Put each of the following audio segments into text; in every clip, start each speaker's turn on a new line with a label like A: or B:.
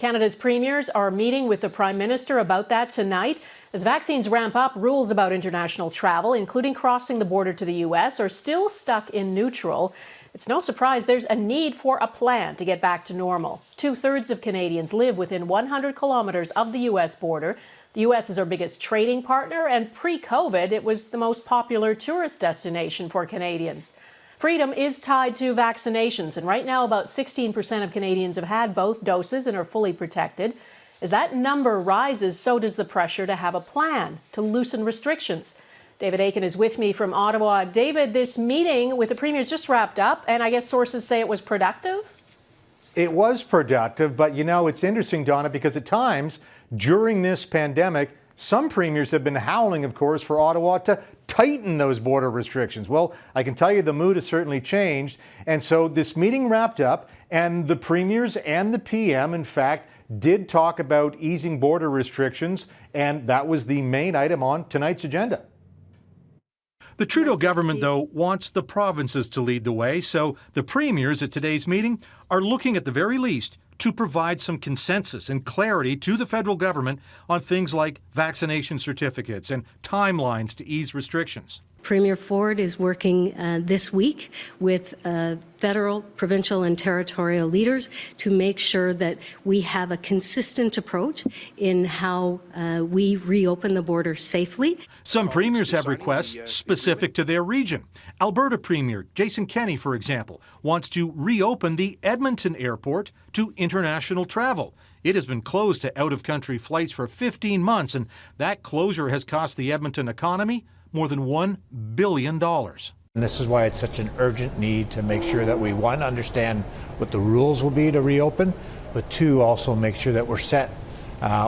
A: Canada's premiers are meeting with the Prime Minister about that tonight. As vaccines ramp up, rules about international travel, including crossing the border to the U.S., are still stuck in neutral. It's no surprise there's a need for a plan to get back to normal. 2/3 of Canadians live within 100 kilometers of the U.S. border. The U.S. is our biggest trading partner, and pre-COVID, it was the most popular tourist destination for Canadians. Freedom is tied to vaccinations, and right now about 16% of Canadians have had both doses and are fully protected. As that number rises, so does the pressure to have a plan to loosen restrictions. David Akin is with me from Ottawa. David, this meeting with the premiers just wrapped up, and I guess sources say it was productive?
B: It was productive, but you know, it's interesting, Donna, because at times during this pandemic, some premiers have been howling, of course, for Ottawa to tighten those border restrictions. Well, I can tell you the mood has certainly changed. And so this meeting wrapped up, and the premiers and the PM, in fact, did talk about easing border restrictions, and that was the main item on tonight's agenda.
C: The Trudeau government, though, wants the provinces to lead the way, so the premiers at today's meeting are looking at the very least to provide some consensus and clarity to the federal government on things like vaccination certificates and timelines to ease restrictions.
D: Premier Ford is working this week with federal, provincial and territorial leaders to make sure that we have a consistent approach in how we reopen the border safely.
C: Some premiers have requests specific to their region. Alberta Premier Jason Kenney, for example, wants to reopen the Edmonton airport to international travel. It has been closed to out-of-country flights for 15 months, and that closure has cost the Edmonton economy more than $1 billion.
E: And this is why it's such an urgent need to make sure that we, one, understand what the rules will be to reopen, but two, also make sure that we're set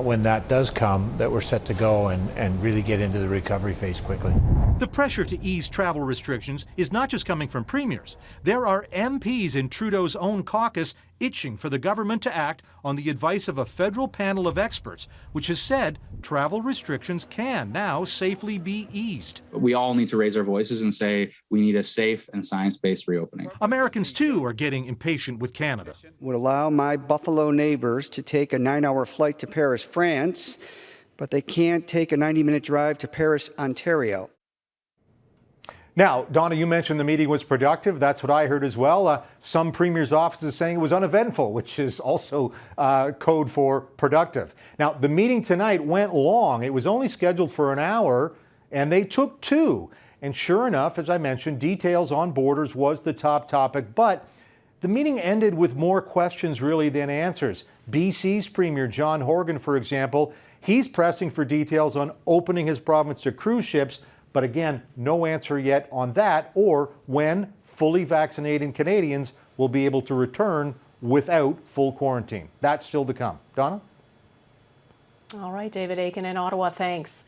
E: when that does come, that we're set to go and really get into the recovery phase quickly.
C: The pressure to ease travel restrictions is not just coming from premiers. There are MPs in Trudeau's own caucus itching for the government to act on the advice of a federal panel of experts, which has said travel restrictions can now safely be eased.
F: We all need to raise our voices and say we need a safe and science-based reopening.
C: Americans, too, are getting impatient with Canada.
G: Would allow my Buffalo neighbors to take a 9-hour flight to Paris, France, but they can't take a 90-minute drive to Paris, Ontario.
B: Now, Donna, you mentioned the meeting was productive. That's what I heard as well. Some premiers' offices saying it was uneventful, which is also code for productive. Now, the meeting tonight went long. It was only scheduled for an hour, and they took 2. And sure enough, as I mentioned, details on borders was the top topic. But the meeting ended with more questions really than answers. BC's Premier John Horgan, for example, he's pressing for details on opening his province to cruise ships. But again, no answer yet on that or when fully vaccinated Canadians will be able to return without full quarantine. That's still to come. Donna?
A: All right, David Akin in Ottawa, thanks.